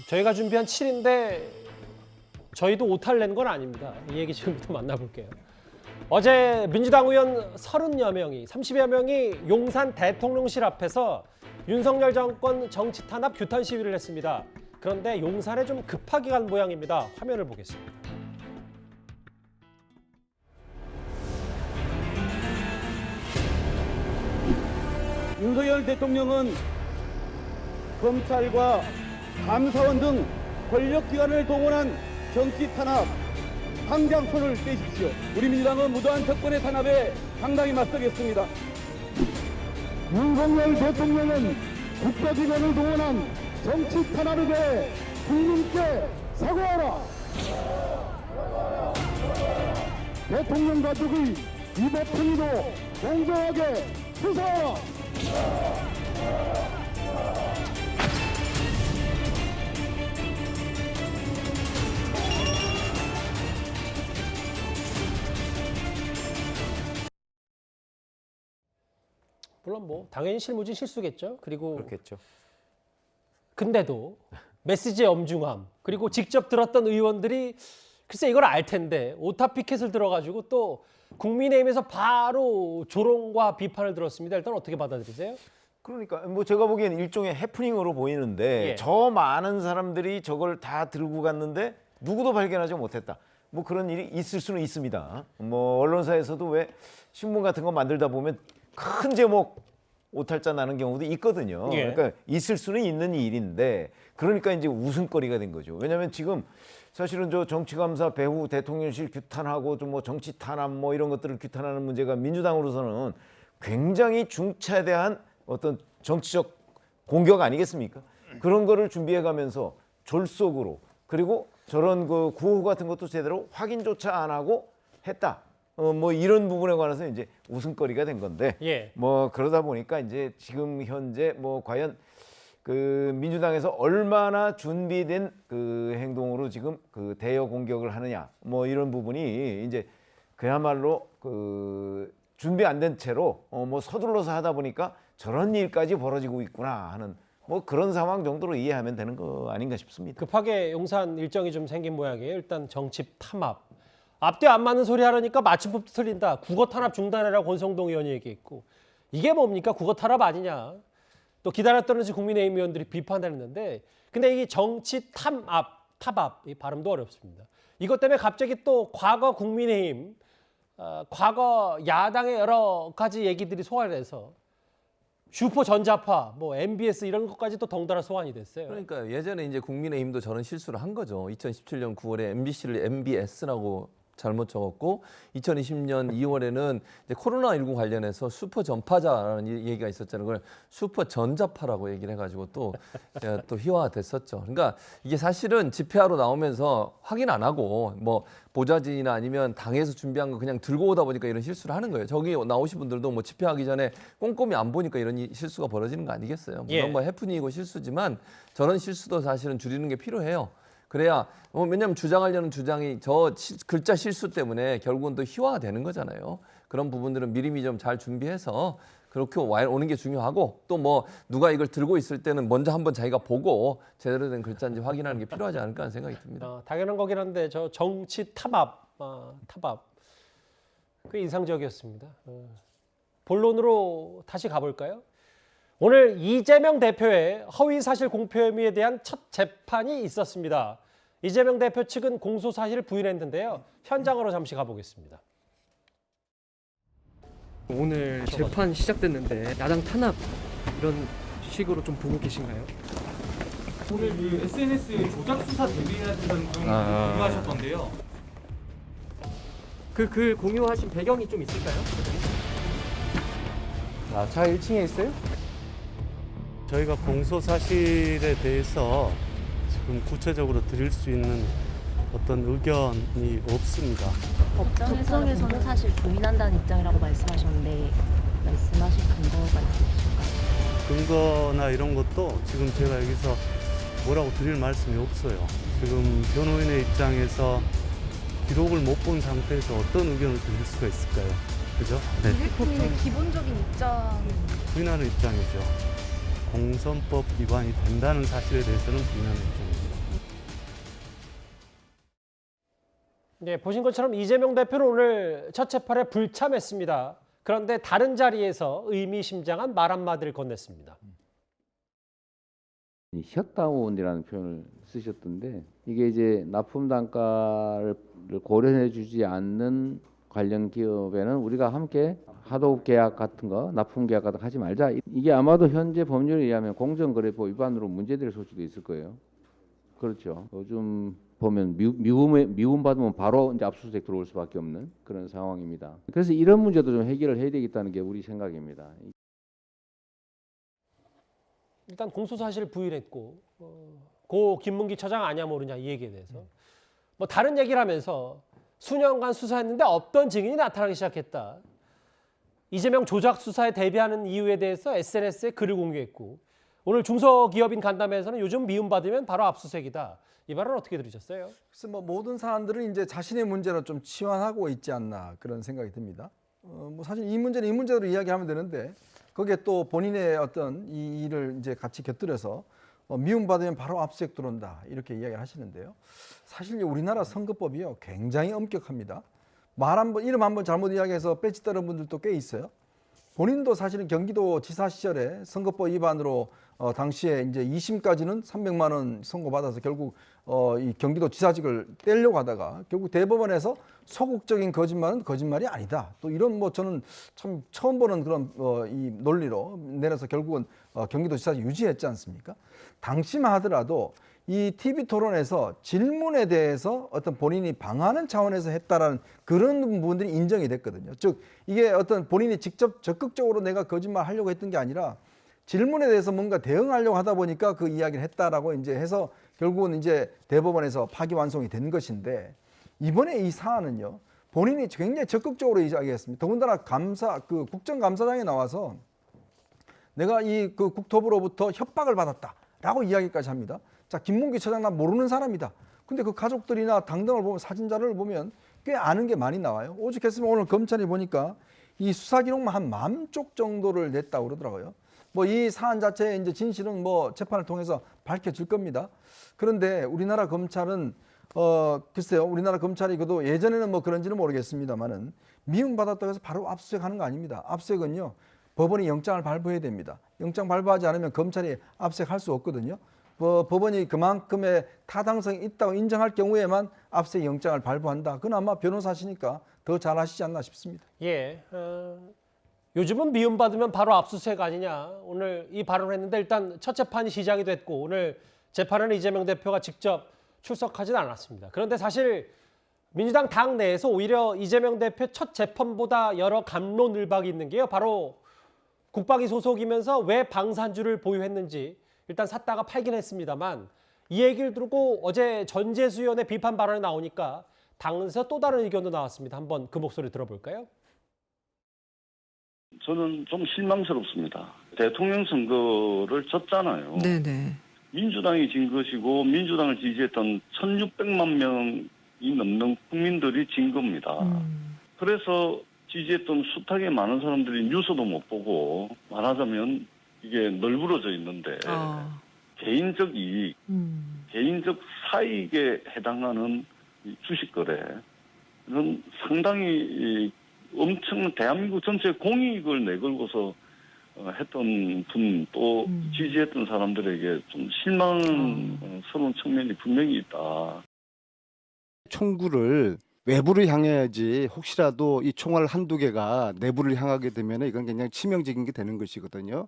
저희가 준비한 7인데 저희도 오탈 낸 건 아닙니다. 이 얘기 지금부터 만나볼게요. 어제 민주당 의원 30여 명이, 30여 명이 용산 대통령실 앞에서 윤석열 정권 정치 탄압 규탄 시위를 했습니다. 그런데 용산에 좀 급하게 간 모양입니다. 화면을 보겠습니다. 윤석열 대통령은 검찰과 감사원 등 권력기관을 동원한 정치 탄압, 당장 손을 떼십시오. 우리 민주당은 무도한 정권의 탄압에 당당히 맞서겠습니다. 윤석열 대통령은 국가기관을 동원한 정치 탄압에 대해 국민께 사과하라. 대통령 가족의 위법 행위도 공정하게 수사하라. 물론 뭐 당연히 실무진 실수겠죠. 그리고 그렇겠죠. 근데도 메시지의 엄중함, 그리고 직접 들었던 의원들이 글쎄 이걸 알 텐데 오타 피켓을 들어가지고 또 국민의힘에서 바로 조롱과 비판을 들었습니다. 일단 어떻게 받아들이세요? 그러니까 뭐 제가 보기에는 일종의 해프닝으로 보이는데 예. 저 많은 사람들이 저걸 다 들고 갔는데 누구도 발견하지 못했다. 뭐 그런 일이 있을 수는 있습니다. 뭐 언론사에서도 왜 신문 같은 거 만들다 보면 큰 제목 오탈자 나는 경우도 있거든요. 예. 그러니까 있을 수는 있는 일인데 그러니까 이제 웃음거리가 된 거죠. 왜냐하면 지금 사실은 저 정치감사 배후 대통령실 규탄하고 좀 뭐 정치 탄압 뭐 이런 것들을 규탄하는 문제가 민주당으로서는 굉장히 중차대한 어떤 정치적 공격 아니겠습니까? 그런 거를 준비해가면서 졸속으로 그리고 저런 그 구호 같은 것도 제대로 확인조차 안 하고 했다. 뭐 이런 부분에 관해서 이제 웃음거리가 된 건데 예. 뭐 그러다 보니까 이제 지금 현재 뭐 과연 그 민주당에서 얼마나 준비된 그 행동으로 지금 그 대여 공격을 하느냐 뭐 이런 부분이 이제 그야말로 그 준비 안 된 채로 뭐 서둘러서 하다 보니까 저런 일까지 벌어지고 있구나 하는 뭐 그런 상황 정도로 이해하면 되는 거 아닌가 싶습니다. 급하게 용산 일정이 좀 생긴 모양이에요. 일단 정치 탐압. 앞뒤 안 맞는 소리 하려니까 맞춤법도 틀린다. 국어 탄압 중단해라고 권성동 의원이 얘기했고. 이게 뭡니까? 국어 탄압 아니냐. 또 기다렸던 듯이 국민의힘 의원들이 비판했는데 근데 이게 정치 타압, 이 발음도 어렵습니다. 이것 때문에 갑자기 또 과거 국민의힘, 과거 야당의 여러 가지 얘기들이 소환이 돼서 슈퍼 전자파, 뭐 MBS 이런 것까지 또 덩달아 소환이 됐어요. 그러니까 예전에 이제 국민의힘도 저런 실수를 한 거죠. 2017년 9월에 MBC를 MBS라고 잘못 적었고 2020년 2월에는 이제 코로나19 관련해서 슈퍼 전파자라는 얘기가 있었잖아요. 그걸 슈퍼 전자파라고 얘기를 해가지고 또 희화화됐었죠. 그러니까 이게 사실은 집회하러 나오면서 확인 안 하고 뭐 보좌진이나 아니면 당에서 준비한 거 그냥 들고 오다 보니까 이런 실수를 하는 거예요. 저기 나오신 분들도 뭐 집회하기 전에 꼼꼼히 안 보니까 이런 실수가 벌어지는 거 아니겠어요. 물론 예. 뭐 해프닝이고 실수지만 저런 실수도 사실은 줄이는 게 필요해요. 그래야 왜냐하면 주장하려는 주장이 저 글자 실수 때문에 결국은 또 희화가 되는 거잖아요. 그런 부분들은 미리미리 좀 잘 준비해서 그렇게 오는 게 중요하고 또 뭐 누가 이걸 들고 있을 때는 먼저 한번 자기가 보고 제대로 된 글자인지 확인하는 게 필요하지 않을까 하는 생각이 듭니다. 당연한 거긴 한데 저 정치 타압, 꽤 인상적이었습니다. 본론으로 다시 가볼까요? 오늘 이재명 대표의 허위사실 공표 혐의에 대한 첫 재판이 있었습니다. 이재명 대표 측은 공소 사실을 부인했는데요. 현장으로 잠시 가보겠습니다. 오늘 재판 시작됐는데 야당 탄압 이런 식으로 좀 보고 계신가요? 오늘 그 SNS에 조작 수사 대비하는 등 공유하셨던데요. 그 글 공유하신 배경이 좀 있을까요? 차 1층에 있어요? 저희가 공소 사실에 대해서 지금 구체적으로 드릴 수 있는 어떤 의견이 없습니다. 법정에서는 사실 부인한다는 입장이라고 말씀하셨는데 말씀하신 근거가 있으실까요? 근거나 이런 것도 지금 제가 여기서 뭐라고 드릴 말씀이 없어요. 지금 변호인의 입장에서 기록을 못 본 상태에서 어떤 의견을 드릴 수가 있을까요? 그죠? 네. 대표님의 기본적인 입장은 부인하는 입장이죠. 공선법 위반이 된다는 사실에 대해서는 부인하는 입장입니다. 예, 보신 것처럼 이재명 대표는 오늘 첫 재판에 불참했습니다. 그런데 다른 자리에서 의미심장한 말 한마디를 건넸습니다. 이 셧다운이라는 표현을 쓰셨던데 이게 이제 납품 단가를 고려해 주지 않는 관련 기업에는 우리가 함께 하도급 계약 같은 거, 납품 계약 같은 거 하지 말자. 이게 아마도 현재 법률에 의하면 공정거래법 위반으로 문제될 소지도 있을 거예요. 그렇죠. 요즘 보면 미움 받으면 바로 이제 압수수색 들어올 수밖에 없는 그런 상황입니다. 그래서 이런 문제도 좀 해결을 해야 되겠다는 게 우리 생각입니다. 일단 공소사실 부인했고 고 김문기 처장 아냐 모르냐 이 얘기에 대해서 뭐 다른 얘기를 하면서 수년간 수사했는데 없던 증인이 나타나기 시작했다. 이재명 조작 수사에 대비하는 이유에 대해서 SNS에 글을 공개했고 오늘 중소기업인 간담회에서는 요즘 미움받으면 바로 압수수색이다. 이 말은 어떻게 들으셨어요? 그래서 뭐 모든 사안들을 이제 자신의 문제로 좀 치환하고 있지 않나 그런 생각이 듭니다. 뭐 사실 이 문제는 이 문제로 이야기하면 되는데 거기에 또 본인의 어떤 이 일을 이제 같이 곁들여서 미움받으면 바로 압수수색 들어온다 이렇게 이야기를 하시는데요. 사실 우리나라 선거법이요 굉장히 엄격합니다. 말 한 번, 이름 한 번 잘못 이야기해서 배지 따는 분들도 꽤 있어요. 본인도 사실은 경기도 지사 시절에 선거법 위반으로 당시에 이제 2심까지는 300만 원 선고받아서 결국 이 경기도 지사직을 떼려고 하다가 결국 대법원에서 소극적인 거짓말은 거짓말이 아니다. 또 이런 뭐 저는 참 처음 보는 그런 이 논리로 내려서 결국은 경기도 지사직 유지했지 않습니까? 당시만 하더라도 이 TV 토론에서 질문에 대해서 어떤 본인이 방하는 차원에서 했다라는 그런 부분들이 인정이 됐거든요. 즉 이게 어떤 본인이 직접 적극적으로 내가 거짓말 하려고 했던 게 아니라 질문에 대해서 뭔가 대응하려고 하다 보니까 그 이야기를 했다라고 이제 해서 결국은 이제 대법원에서 파기환송이 된 것인데 이번에 이 사안은요 본인이 굉장히 적극적으로 이야기했습니다. 더군다나 그 국정감사장에 나와서 내가 이 그 국토부로부터 협박을 받았다라고 이야기까지 합니다. 자, 김문기 처장 나 모르는 사람이다. 근데 그 가족들이나 당등을 보면 사진 자료를 보면 꽤 아는 게 많이 나와요. 오죽했으면 오늘 검찰이 보니까 이 수사 기록만 한 10쪽 정도를 냈다고 그러더라고요. 뭐 이 사안 자체의 이제 진실은 뭐 재판을 통해서 밝혀질 겁니다. 그런데 우리나라 검찰은 글쎄요, 우리나라 검찰이 그래도 예전에는 뭐 그런지는 모르겠습니다만은 미움받았다고 해서 바로 압수수색하는 거 아닙니다. 압수수색은요 법원이 영장을 발부해야 됩니다. 영장 발부하지 않으면 검찰이 압수수색할 수 없거든요. 법원이 그만큼의 타당성이 있다고 인정할 경우에만 압수수색 영장을 발부한다. 그건 아마 변호사시니까 더 잘하시지 않나 싶습니다. 예, 요즘은 미움받으면 바로 압수수색 아니냐. 오늘 이 발언을 했는데 일단 첫 재판이 시작이 됐고 오늘 재판은 이재명 대표가 직접 출석하진 않았습니다. 그런데 사실 민주당 당 내에서 오히려 이재명 대표 첫 재판보다 여러 갑론을박이 있는 게요. 바로 국방위 소속이면서 왜 방산주를 보유했는지 일단 샀다가 팔긴 했습니다만 이 얘기를 두고 어제 전재수 의원의 비판 발언이 나오니까 당에서 또 다른 의견도 나왔습니다. 한번 그 목소리 들어볼까요? 저는 좀 실망스럽습니다. 대통령 선거를 졌잖아요. 네네. 민주당이 진 것이고 민주당을 지지했던 1,600만 명이 넘는 국민들이 진 겁니다. 그래서 지지했던 숱하게 많은 사람들이 뉴스도 못 보고 말하자면 이게 널브러져 있는데 개인적 이익, 개인적 사익에 해당하는 주식 거래 이런 상당히 엄청 대한민국 전체 공익을 내걸고서 했던 분 또 지지했던 사람들에게 좀 실망스러운 측면이 분명히 있다. 총구를 외부를 향해야지 혹시라도 이 총알 한두 개가 내부를 향하게 되면 이건 굉장히 치명적인 게 되는 것이거든요.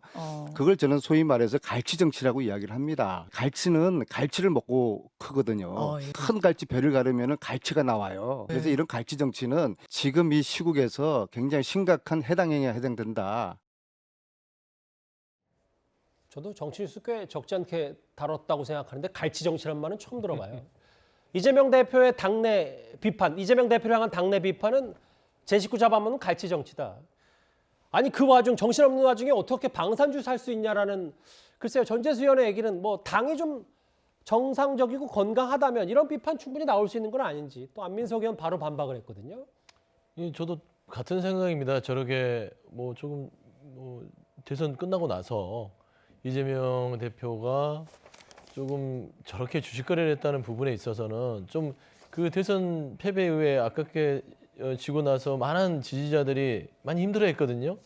그걸 저는 소위 말해서 갈치 정치라고 이야기를 합니다. 갈치는 갈치를 먹고 크거든요. 예. 큰 갈치 배를 가르면 갈치가 나와요. 그래서 이런 갈치 정치는 지금 이 시국에서 굉장히 심각한 해당 행위에 해당된다. 저도 정치 뉴스 꽤 적지 않게 다뤘다고 생각하는데 갈치 정치란 말은 처음 들어봐요. 이재명 대표의 당내 비판, 이재명 대표를 향한 당내 비판은 제 식구 잡아먹는 갈치 정치다. 아니 그 와중 정신없는 와중에 어떻게 방산주 살 수 있냐라는 글쎄요 전재수 의원의 얘기는 뭐 당이 좀 정상적이고 건강하다면 이런 비판 충분히 나올 수 있는 건 아닌지 또 안민석 의원 바로 반박을 했거든요. 예, 저도 같은 생각입니다. 저렇게 뭐 조금 뭐 대선 끝나고 나서 이재명 대표가 조금 저렇게 주식 거래를 했다는 부분에 있어서는 좀 그 대선 패배 이후에 아깝게 지고 나서 많은 지지자들이 많이 힘들어했거든요.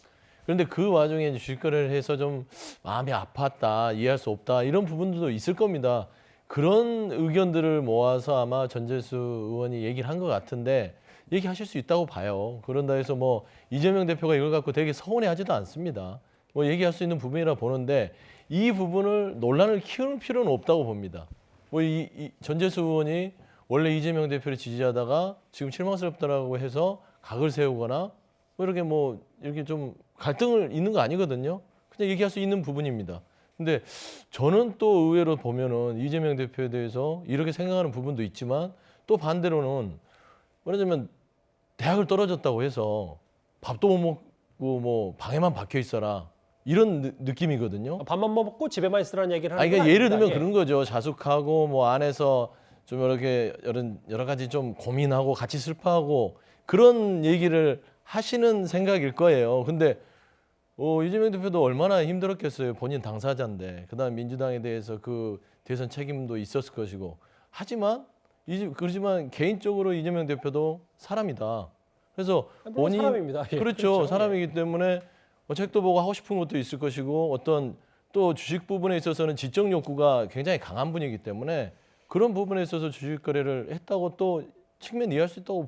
그런데 그 와중에 이제 주식 거래를 해서 좀 마음이 아팠다, 이해할 수 없다 이런 부분들도 있을 겁니다. 그런 의견들을 모아서 아마 전재수 의원이 얘기를 한 것 같은데 얘기하실 수 있다고 봐요. 그런다 해서 뭐 이재명 대표가 이걸 갖고 되게 서운해하지도 않습니다. 뭐 얘기할 수 있는 부분이라 보는데 이 부분을 논란을 키울 필요는 없다고 봅니다. 뭐 이 전재수 의원이 원래 이재명 대표를 지지하다가 지금 실망스럽다라고 해서 각을 세우거나 뭐 이렇게 좀 갈등을 있는 거 아니거든요. 그냥 얘기할 수 있는 부분입니다. 근데 저는 또 의외로 보면은 이재명 대표에 대해서 이렇게 생각하는 부분도 있지만 또 반대로는 말하자면 대학을 떨어졌다고 해서 밥도 못 먹고 뭐 방에만 박혀 있어라 이런 느낌이거든요. 밥만 먹고 집에만 있으라는 얘기를 하는 그러니까 건 예를 아닙니다. 들면 그런 거죠. 자숙하고 뭐 안에서 좀 이렇게 여러 가지 좀 고민하고 같이 슬퍼하고 그런 얘기를 하시는 생각일 거예요. 근데 이재명 대표도 얼마나 힘들었겠어요. 본인 당사자인데. 그다음 민주당에 대해서 그 대선 책임도 있었을 것이고. 그렇지만 개인적으로 이재명 대표도 사람이다. 그래서 물론 사람입니다. 예, 그렇죠. 그렇죠. 사람이기 때문에 책도 보고 하고 싶은 것도 있을 것이고 어떤 또 주식 부분에 있어서는 지적 욕구가 굉장히 강한 분이기 때문에 그런 부분에 있어서 주식 거래를 했다고 또 측면 이해할 수 있다고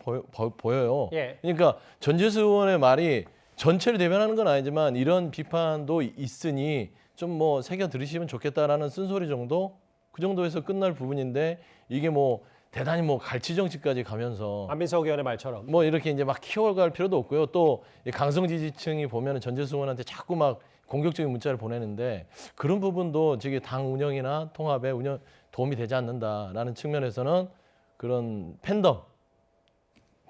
보여요. 예. 그러니까 전재수 의원의 말이 전체를 대변하는 건 아니지만 이런 비판도 있으니 좀 뭐 새겨 들으시면 좋겠다라는 쓴소리 정도 그 정도에서 끝날 부분인데 이게 뭐 대단히 뭐 갈치 정치까지 가면서 안민석 의원의 말처럼 뭐 이렇게 이제 막 키워갈 필요도 없고요. 또 강성 지지층이 보면은 전재수 의원한테 자꾸 막 공격적인 문자를 보내는데 그런 부분도 저기 당 운영이나 통합에 도움이 되지 않는다라는 측면에서는 그런 팬덤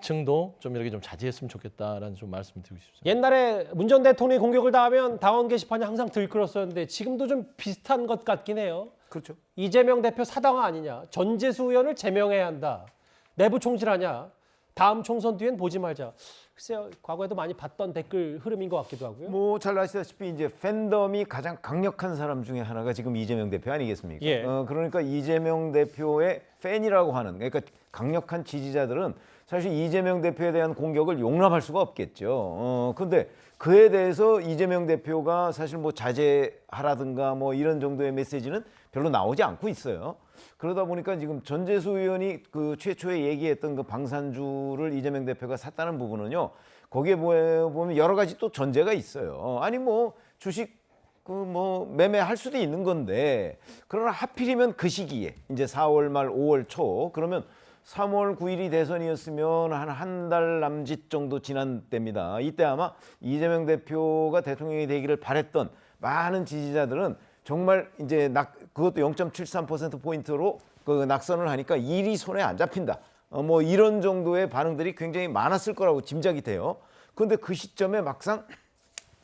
층도 좀 이렇게 좀 자제했으면 좋겠다라는 좀 말씀을 드리고 싶습니다. 옛날에 문 전 대통령이 공격을 당하면 당원 게시판이 항상 들끓었었는데 지금도 좀 비슷한 것 같긴 해요. 그렇죠. 이재명 대표 사당화 아니냐. 전재수 의원을 제명해야 한다. 내부 총질하냐. 다음 총선 뒤엔 보지 말자. 글쎄요. 과거에도 많이 봤던 댓글 흐름인 것 같기도 하고요. 뭐 잘 아시다시피 이제 팬덤이 가장 강력한 사람 중에 하나가 지금 이재명 대표 아니겠습니까? 예. 그러니까 이재명 대표의 팬이라고 하는 그러니까 강력한 지지자들은 사실 이재명 대표에 대한 공격을 용납할 수가 없겠죠. 근데 그에 대해서 이재명 대표가 사실 뭐 자제하라든가 뭐 이런 정도의 메시지는 별로 나오지 않고 있어요. 그러다 보니까 지금 전재수 의원이 그 최초에 얘기했던 그 방산주를 이재명 대표가 샀다는 부분은요. 거기에 보면 여러 가지 또 전제가 있어요. 아니 뭐 주식 그 뭐 매매할 수도 있는 건데 그러나 하필이면 그 시기에 이제 4월 말 5월 초 그러면 3월 9일이 대선이었으면 한 달 남짓 정도 지난 때입니다. 이때 아마 이재명 대표가 대통령이 되기를 바랬던 많은 지지자들은 정말 이제 그것도 0.73%포인트로 그 낙선을 하니까 일이 손에 안 잡힌다. 뭐 이런 정도의 반응들이 굉장히 많았을 거라고 짐작이 돼요. 그런데 그 시점에 막상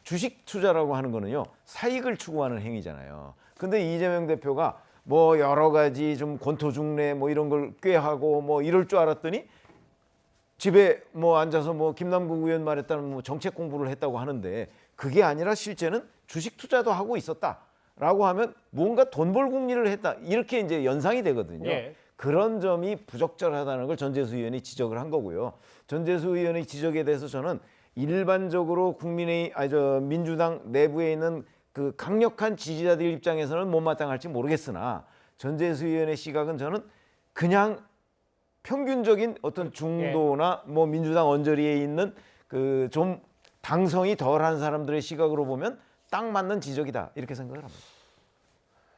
주식 투자라고 하는 거는요. 사익을 추구하는 행위잖아요. 근데 이재명 대표가 뭐 여러 가지 좀 권토중래 뭐 이런 걸 꾀하고 뭐 이럴 줄 알았더니 집에 뭐 앉아서 뭐 김남국 의원 말했다는 뭐 정책 공부를 했다고 하는데 그게 아니라 실제는 주식 투자도 하고 있었다라고 하면 뭔가 돈벌 궁리를 했다 이렇게 이제 연상이 되거든요. 예. 그런 점이 부적절하다는 걸 전재수 의원이 지적을 한 거고요. 전재수 의원의 지적에 대해서 저는 일반적으로 민주당 내부에 있는 그 강력한 지지자들 입장에서는 못마땅할지 모르겠으나 전재수 의원의 시각은 저는 그냥 평균적인 어떤 중도나 뭐 민주당 언저리에 있는 그 좀 당성이 덜한 사람들의 시각으로 보면 딱 맞는 지적이다 이렇게 생각을 합니다.